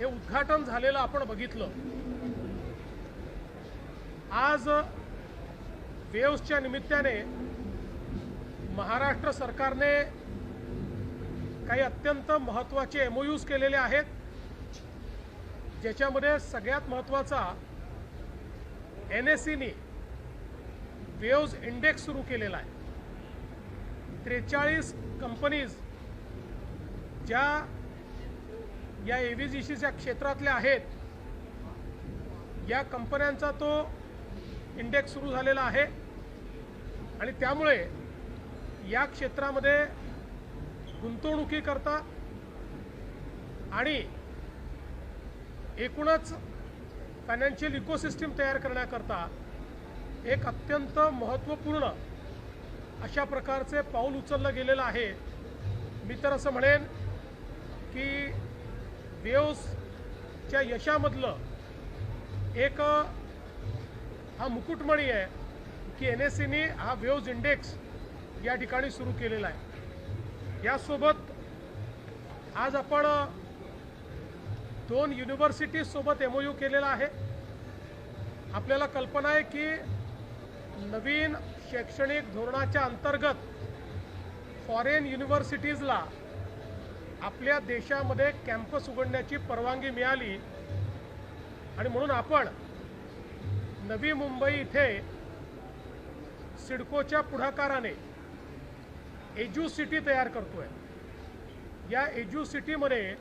हे उद्घाटन झालेलं आपण बघितलं। आज वेव्सच्या निमित्ताने महाराष्ट्र सरकारने काही अत्यंत महत्त्वाचे एमओयूज केलेले आहेत, ज्याच्यामध्ये सगळ्यात महत्त्वाचा एनएसईने वेव्स इंडेक्स सुरू केलेला आहे। 43 कंपनीज ज्या या एव्हीजीसीच्या क्षेत्रातल्या आहेत, या कंपन्यांचा तो इंडेक्स सुरू झालेला आहे आणि त्यामुळे या क्षेत्रामध्ये गुंतवणुकीकरता आणि एकूणच फायनान्शियल इकोसिस्टम तयार करण्याकरता एक अत्यंत महत्त्वपूर्ण अशा प्रकारचे पाऊल उचललं गेलेलं आहे। मी तर असं म्हणेन की वेव्सच्या यशामधलं एक हा मुकुटमणी आहे की एनएसईने हा वेव्स इंडेक्स या ठिकाणी सुरू केलेला आहे। यासोबत आज आपण 2 युनिव्हर्सिटीज सोबत एमओयू केलेला आहे। आपल्याला कल्पना आहे की नवीन शैक्षणिक धोरणाच्या अंतर्गत फॉरेन युनिव्हर्सिटीजला आपल्या देशामध्ये कॅम्पस उघडण्याची परवानगी मिळाली आणि म्हणून आपण नवी मुंबई इथे सिडकोच्या पुढाकाराने एज्यू सिटी तयार करतोय। या एज्यू सिटीमध्ये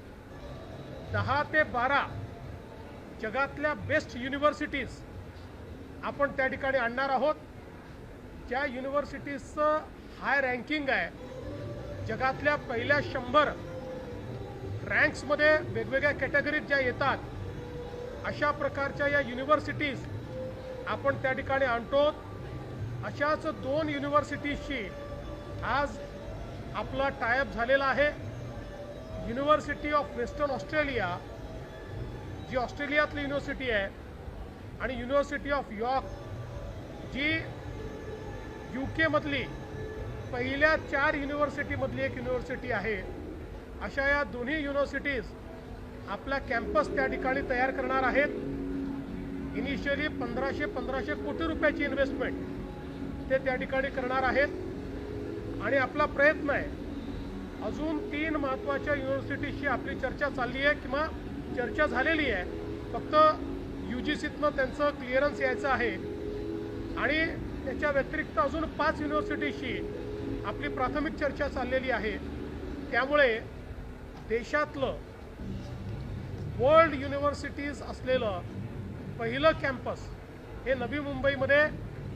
10 ते 12 जगातल्या बेस्ट युनिव्हर्सिटीज आपण त्या ठिकाणी आणणार आहोत। ज्या युनिव्हर्सिटीजचं हाय रँकिंग आहे, जगातल्या पहिल्या 100 रँक्समध्ये वेगवेगळ्या कॅटेगरीज ज्या येतात, अशा प्रकारच्या या युनिव्हर्सिटीज आपण त्या ठिकाणी आणतो। अशाच 2 युनिव्हर्सिटीजशी आज आपला टायअप झालेला आहे। युनिव्हर्सिटी ऑफ वेस्टर्न ऑस्ट्रेलिया, जी ऑस्ट्रेलियातली युनिव्हर्सिटी आहे, आणि युनिव्हर्सिटी ऑफ यॉर्क, जी UK मधली पहिल्या 4 युनिव्हर्सिटीमधली एक युनिव्हर्सिटी आहे। अशा या दोन्ही युनिव्हर्सिटीज आपला कॅम्पस त्या ठिकाणी तयार करणार आहेत। इनिशियली 1500 कोटी रुपयाची इन्व्हेस्टमेंट ते त्या ठिकाणी करणार आहेत आणि आपला प्रयत्न आहे अजून 3 महत्त्वाच्या युनिव्हर्सिटीशी आपली चर्चा चालली आहे किंवा चर्चा झालेली आहे। फक्त UGCतनं त्यांचं क्लिअरन्स यायचं आहे आणि त्याच्या व्यतिरिक्त अजून 5 युनिव्हर्सिटीशी आपली प्राथमिक चर्चा चाललेली आहे। त्यामुळे देशातलं वर्ल्ड युनिव्हर्सिटीज असलेलं पहिलं कॅम्पस हे नवी मुंबईमध्ये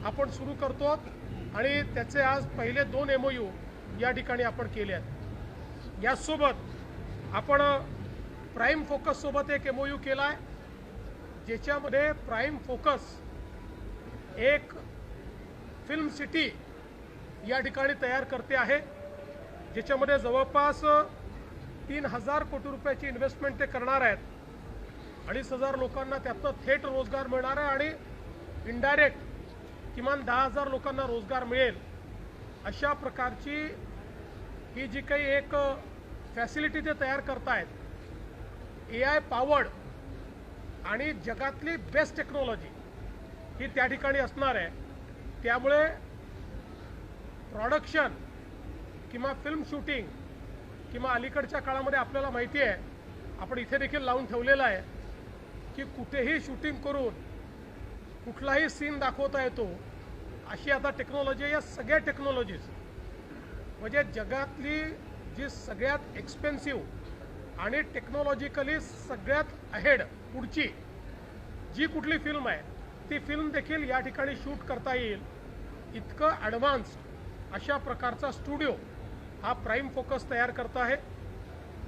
आपण सुरू करतो आणि त्याचे आज पहिले 2 एमओयू या ठिकाणी आपण केले आहेत। यासोबत आपण प्राईम फोकस सोबत एक एमओयू केला आहे, ज्याच्यामध्ये प्राईम फोकस एक फिल्म सिटी या ठिकाणी तयार करते आहे, ज्याच्यामध्ये जवळपास 3000 कोटी रुपयाची इन्व्हेस्टमेंट ते करणार आहेत। 2500 लोकांना त्यातनं थेट रोजगार मिळणार आहे आणि इनडायरेक्ट किमान 10,000 लोकांना रोजगार मिळेल। अशा प्रकारची ही जी काही एक फॅसिलिटी ते तयार करतायत, AI पॉवर्ड आणि जगातली बेस्ट टेक्नॉलॉजी ही त्या ठिकाणी असणार आहे। त्यामुळे प्रोडक्शन किंवा फिल्म शूटिंग किंवा अलीकडच्या काळामध्ये आपल्याला माहिती आहे, आपण इथे देखील लावून ठेवलेलं आहे की कुठेही शूटिंग करून कुठलाही सीन दाखवता येतो, अशी आता टेक्नॉलॉजी आहे। या सगळ्या टेक्नॉलॉजीज म्हणजे जगातली जी सगळ्यात एक्सपेन्सिव्ह आणि टेक्नॉलॉजिकली सगळ्यात अहेड पुढची जी कुठली फिल्म आहे, ती फिल्म देखील या ठिकाणी शूट करता येईल, इतकं ॲडव्हान्स्ड अशा प्रकारचा स्टुडिओ हा प्राईम फोकस तयार करत आहे।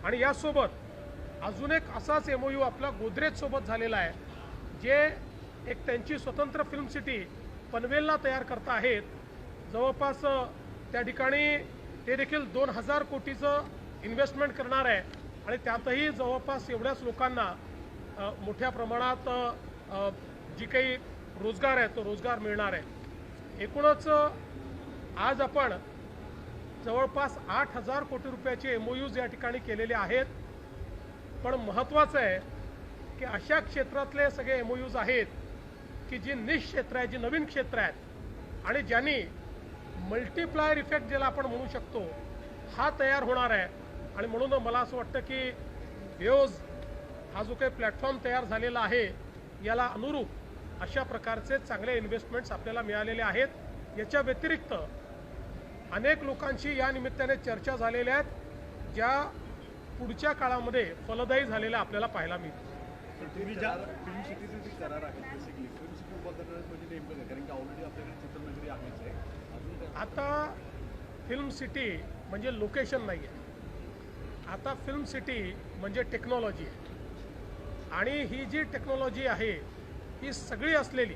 आणि यासोबत अजून एक असाच एमओयू आपला गोदरेज सोबत झालेला आहे, जे एक त्यांची स्वतंत्र फिल्म सिटी पनवेलला तयार करत आहेत। जवळपास त्या ठिकाणी ते देखील 2000 कोटीचं इन्व्हेस्टमेंट करणार आहे आणि त्यातही जवळपास एवढ्याच लोकांना मोठ्या प्रमाणात जी काही रोजगार आहे तो रोजगार मिळणार आहे। एकूणच आज आपण जवळपास 8000 कोटी रुपयाचे एमओयूज या ठिकाणी केलेले आहेत। पण महत्त्वाचं आहे की अशा क्षेत्रातले सगळे MOUs आहेत की जी निश क्षेत्र आहे, जी नवीन क्षेत्र आहेत आणि ज्यांनी मल्टिप्लायर इफेक्ट ज्याला आपण म्हणू शकतो हा तयार होणार आहे. आणि म्हणून मला असं वाटतं की वेव्ज हा जो काही प्लॅटफॉर्म तयार झालेला आहे याला अनुरूप अशा प्रकारचे चांगले इन्व्हेस्टमेंट्स आपल्याला मिळालेले आहेत. याच्या व्यतिरिक्त अनेक लोकांशी या निमित्ताने चर्चा झालेल्या आहेत ज्या पुढच्या काळामध्ये फलदायी झालेल्या आपल्याला पाहायला मिळतील. तुम्ही ज्या फिल्म सिटीचे जे करार आहेत बेसिकली फिल्म सिटी उभा करणार म्हणजे नेमकं काय, कारण की ऑलरेडी आपल्याकडे चित्रनगरी आहेच आहे, अजून काय? आता फिल्म सिटी म्हणजे लोकेशन नाही आहे, आता फिल्म सिटी म्हणजे टेक्नॉलॉजी आहे. आणि ही जी टेक्नॉलॉजी आहे ही सगळी असलेली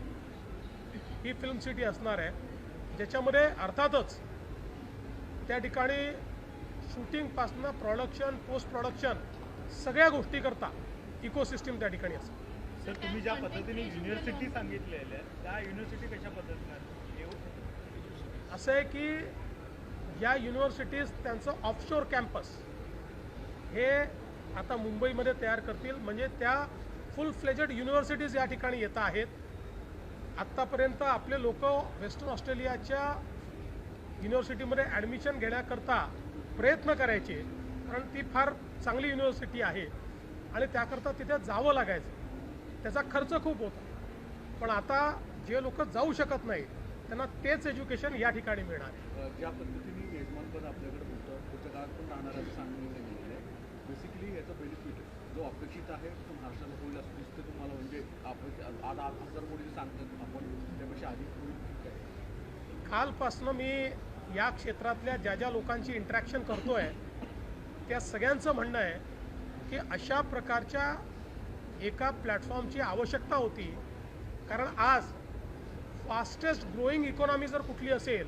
ही फिल्म सिटी असणार आहे, ज्याच्यामध्ये अर्थातच त्या ठिकाणी शूटिंगपासनं प्रोडक्शन पोस्ट प्रोडक्शन सगळ्या गोष्टी करता इकोसिस्टीम त्या ठिकाणी असतं. सर तुम्ही ज्या पद्धतीने युनिव्हर्सिटी सांगितलेल्या आहेत त्या युनिव्हर्सिटी कशा पद्धतीने येऊ असं आहे की या युनिव्हर्सिटीज त्यांचं ऑफशोर कॅम्पस हे आता मुंबईमध्ये तयार करतील. म्हणजे त्या फुल फ्लेजेड युनिव्हर्सिटीज या ठिकाणी येत आहेत. आत्तापर्यंत आपले लोक वेस्टर्न ऑस्ट्रेलियाच्या युनिव्हर्सिटीमध्ये ॲडमिशन घेण्याकरता प्रयत्न करायचे, कारण ती फार चांगली युनिव्हर्सिटी आहे आणि त्याकरता तिथे जावं लागायचं, त्याचा खर्च खूप होता. पण आता जे लोक जाऊ शकत नाही त्यांना तेच एज्युकेशन या ठिकाणी मिळणार आहे. ज्या पद्धतीने यजमानपद आपल्याकडे पुढच्या काळात पण राहणार असं सांगण्यात गेलेलं आहे, बेसिकली याचा बेनिफिट जो अपेक्षित आहे तो महाराष्ट्राला होईल असं दिसतं तुम्हाला? म्हणजे आपण आज 8,000 कोटी सांगतात, आपण त्यापेक्षा अधिक होईल काय? कालपासनं मी या क्षेत्रातल्या ज्या ज्या लोकांची इंटरॅक्शन करतोय त्या सगळ्यांचं म्हणणं आहे की अशा प्रकारच्या एका प्लॅटफॉर्मची आवश्यकता होती. कारण आज फास्टेस्ट ग्रोईंग इकॉनॉमी जर कुठली असेल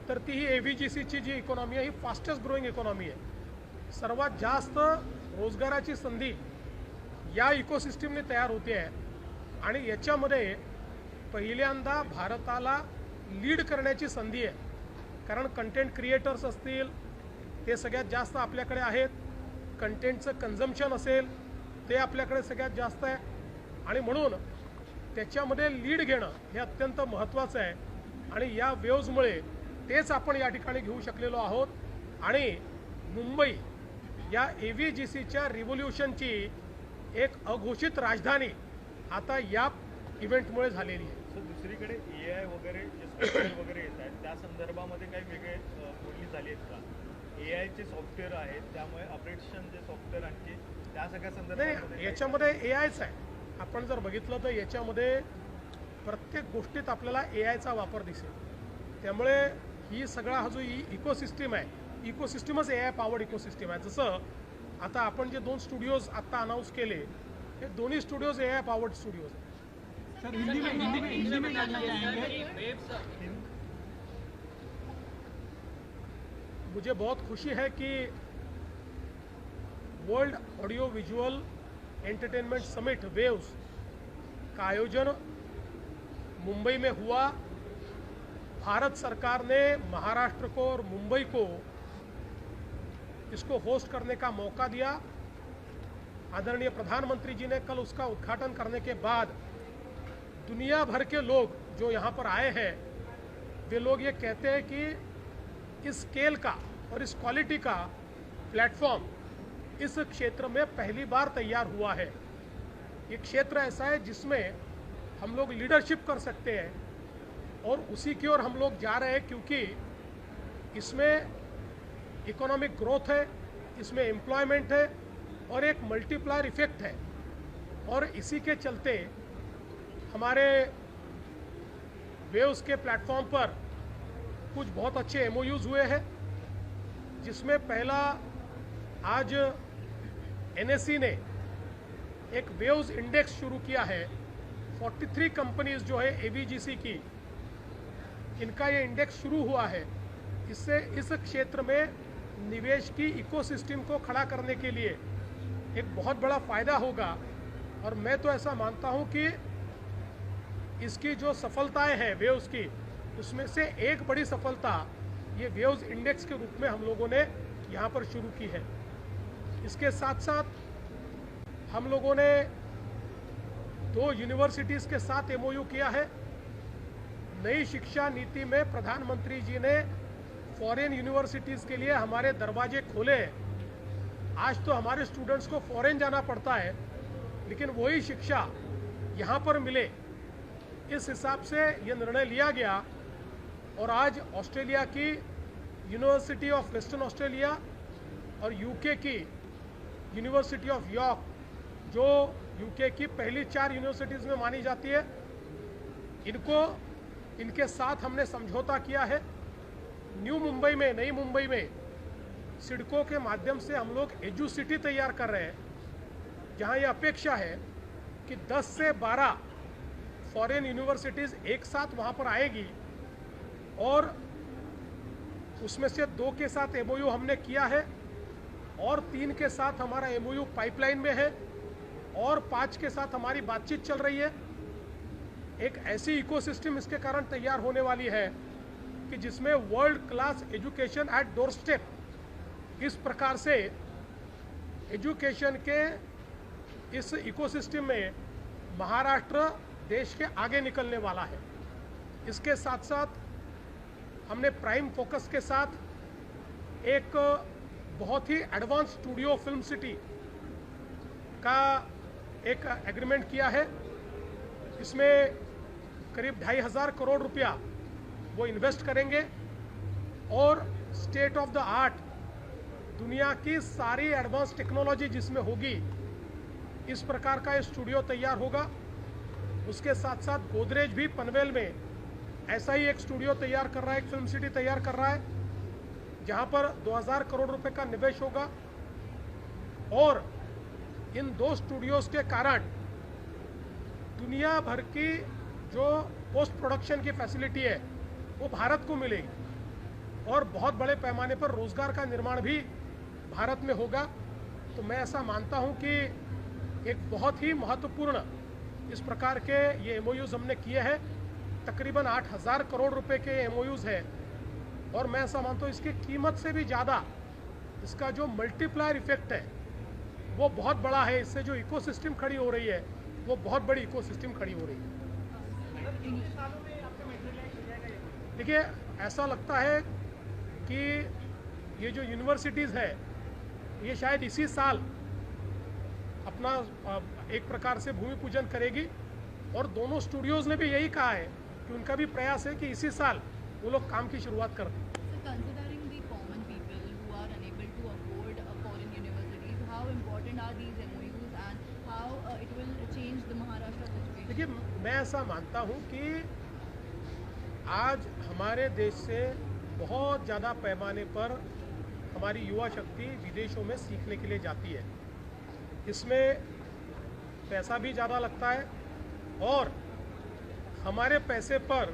तर ती ही AVGCची जी इकॉनॉमी आहे ही फास्टेस्ट ग्रोईंग इकॉनॉमी आहे. सर्वात जास्त रोजगाराची संधी या इकोसिस्टीमने तयार होते आहे आणि याच्यामध्ये पहिल्यांदा भारताला लीड करण्याची संधी आहे. कारण कंटेंट क्रिएटर्स असतील ते सगळ्यात जास्त आपल्याकडे आहेत, कंटेंटचं कन्झम्पशन असेल ते आपल्याकडे सगळ्यात जास्त आहे आणि म्हणून त्याच्यामध्ये लीड घेणं हे अत्यंत महत्त्वाचं आहे. आणि या वेव्जमुळे तेच आपण या ठिकाणी घेऊ शकलेलो आहोत आणि मुंबई या AVGCच्या रिव्होल्युशनची एक अघोषित राजधानी आता या इव्हेंटमुळे झालेली आहे. सर दुसरीकडे AI वगैरे जे सॉफ्टवेअर वगैरे येत आहेत त्या संदर्भामध्ये काही वेगळे बोलणी झाली आहेत का? AIचे सॉफ्टवेअर आहेत त्यामुळे ऑपरेशन जे सॉफ्टवेअर आणखी त्या सगळ्या संदर्भात याच्यामध्ये AIच आहे. आपण जर बघितलं तर याच्यामध्ये प्रत्येक गोष्टीत आपल्याला AIचा वापर दिसेल. त्यामुळे ही सगळा हा जो इकोसिस्टीम आहे इकोसिस्टीमच AI पॉवर्ड इकोसिस्टीम आहे. जसं आता आपण जे 2 स्टुडिओज आत्ता अनाऊन्स केले हे दोन्ही स्टुडिओज AI पॉवर्ड स्टुडिओज आहेत. सर हिंदी में जानना चाहेंगे। मुझे बहुत खुशी है कि world audio visual entertainment summit waves का आयोजन मुंबई में हुआ. भारत सरकार ने महाराष्ट्र को और मुंबई को इसको होस्ट करने का मौका दिया. आदरणीय प्रधानमंत्री जी ने कल उसका उद्घाटन करने के बाद दुनिया भर के लोग जो यहाँ पर आए हैं वे लोग ये कहते हैं कि इस स्केल का और इस क्वालिटी का प्लेटफॉर्म इस क्षेत्र में पहली बार तैयार हुआ है. ये क्षेत्र ऐसा है जिसमें हम लोग लीडरशिप कर सकते हैं और उसी की ओर हम लोग जा रहे हैं, क्योंकि इसमें इकोनॉमिक ग्रोथ है, इसमें एम्प्लॉयमेंट है और एक मल्टीप्लायर इफेक्ट है. और इसी के चलते हमारे वेव्स के प्लेटफॉर्म पर कुछ बहुत अच्छे MOUs हुए हैं, जिसमें पहला आज NSE ने एक वेव्स इंडेक्स शुरू किया है. 43 कंपनीज जो है AVGC की, इनका ये इंडेक्स शुरू हुआ है. इससे इस क्षेत्र में निवेश की इकोसिस्टम को खड़ा करने के लिए एक बहुत बड़ा फ़ायदा होगा. और मैं तो ऐसा मानता हूँ कि इसकी जो सफलताएं हैं वेव्स की, उसमें से एक बड़ी सफलता ये वेव्स इंडेक्स के रूप में हम लोगों ने यहाँ पर शुरू की है. इसके साथ साथ हम लोगों ने 2 यूनिवर्सिटीज़ के साथ एमओयू किया है। नई शिक्षा नीति में प्रधानमंत्री जी ने फॉरेन यूनिवर्सिटीज़ के लिए हमारे दरवाजे खोले हैं। आज तो हमारे स्टूडेंट्स को फॉरेन जाना पड़ता है, लेकिन वही शिक्षा यहाँ पर मिले, इस हिसाब से ये निर्णय लिया गया। और आज ऑस्ट्रेलिया की यूनिवर्सिटी ऑफ वेस्टर्न ऑस्ट्रेलिया और यूके की यूनिवर्सिटी ऑफ यॉर्क, जो यूके की पहली 4 यूनिवर्सिटीज़ में मानी जाती है, इनके साथ हमने समझौता किया है। न्यू मुंबई में, नई मुंबई में सिडको के माध्यम से हम लोग एजू सिटी तैयार कर रहे हैं, जहां ये अपेक्षा है कि 10 से 12 फॉरेन यूनिवर्सिटीज़ एक साथ वहां पर आएगी और उसमें से 2 के साथ एमओयू हमने किया है और 3 के साथ हमारा एमओयू पाइपलाइन में है और 5 के साथ हमारी बातचीत चल रही है। एक ऐसी इकोसिस्टम इसके कारण तैयार होने वाली है कि जिसमें world class education at doorstep, इस प्रकार से एजुकेशन के इस इकोसिस्टम में महाराष्ट्र देश के आगे निकलने वाला है। इसके साथ साथ हमने प्राइम फोकस के साथ एक बहुत ही एडवांस स्टूडियो फिल्म सिटी का एक एग्रीमेंट किया है। इसमें करीब 2,500 करोड़ रुपया वो इन्वेस्ट करेंगे और स्टेट ऑफ द आर्ट, दुनिया की सारी एडवांस टेक्नोलॉजी जिसमें होगी, इस प्रकार का ये स्टूडियो तैयार होगा। उसके साथ साथ गोदरेज भी पनवेल में ऐसा ही एक स्टूडियो तैयार कर रहा है, एक फिल्म सिटी तैयार कर रहा है, जहां पर 2,000 करोड़ रुपए का निवेश होगा। और इन 2 स्टूडियोज के कारण दुनिया भर की जो पोस्ट प्रोडक्शन की फैसिलिटी है वो भारत को मिलेगी और बहुत बड़े पैमाने पर रोजगार का निर्माण भी भारत में होगा। तो मैं ऐसा मानता हूं कि एक बहुत ही महत्वपूर्ण इस प्रकार के ये एमओयूज हमने किए हैं। तकरीबन 8,000 करोड़ रुपए के एमओयूज है और मैं ऐसा मानता हूं इसकी कीमत से भी ज़्यादा इसका जो मल्टीप्लायर इफेक्ट है वो बहुत बड़ा है। इससे जो इकोसिस्टम खड़ी हो रही है वो बहुत बड़ी इकोसिस्टम खड़ी हो रही है। देखिए, ऐसा लगता है कि ये जो यूनिवर्सिटीज़ है ये शायद इसी साल अपना एक प्रकार से भूमि पूजन करेगी और दोनों स्टूडियोज़ ने भी यही कहा है कि उनका भी प्रयास है कि इसी साल वो लोग काम की शुरुआत कर दें। Considering the common people who are unable to afford foreign universities, how important are these MOUs and how it will change the Maharashtra situation? देखिए, मैं ऐसा मानता हूँ कि आज हमारे देश से बहुत ज़्यादा पैमाने पर हमारी युवा शक्ति विदेशों में सीखने के लिए जाती है। इसमें पैसा भी ज़्यादा लगता है और हमारे पैसे पर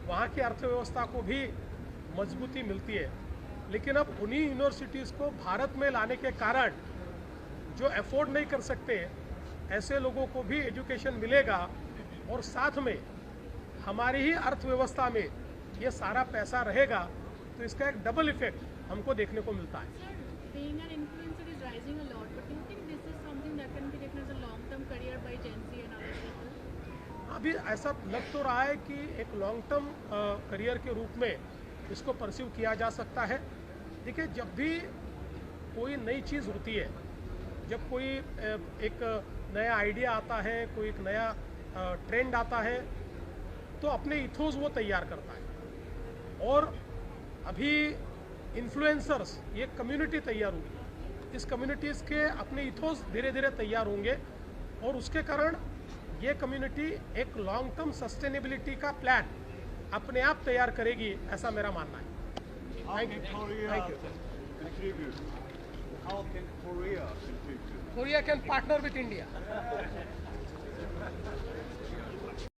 वहाँ की अर्थव्यवस्था को भी मजबूती मिलती है। लेकिन अब उन्हीं यूनिवर्सिटीज़ को भारत में लाने के कारण जो अफोर्ड नहीं कर सकते, ऐसे लोगों को भी एजुकेशन मिलेगा और साथ में हमारी ही अर्थव्यवस्था में ये सारा पैसा रहेगा। तो इसका एक डबल इफेक्ट हमको देखने को मिलता है। Sir, being an influencer is rising a lot, but do you think this is something that can be taken as a long-term career by Gen Z and other people? अभी ऐसा लग तो रहा है कि एक लॉन्ग टर्म करियर के रूप में इसको परस्यू किया जा सकता है। देखिए, जब भी कोई नई चीज़ होती है, जब कोई एक नया आइडिया आता है, कोई एक नया ट्रेंड आता है, तो अपने इथोस वो तैयार करता है। और अभी इन्फ्लुएंसर्स, ये कम्युनिटी तैयार होगी। इस कम्युनिटीज़ के अपने इथोस धीरे धीरे तैयार होंगे और उसके कारण ये कम्युनिटी एक लॉन्ग टर्म सस्टेनेबिलिटी का प्लान अपने आप तैयार करेगी, ऐसा मेरा मानना है। How can Korea contribute? How can Korea contribute? Korea can partner with India.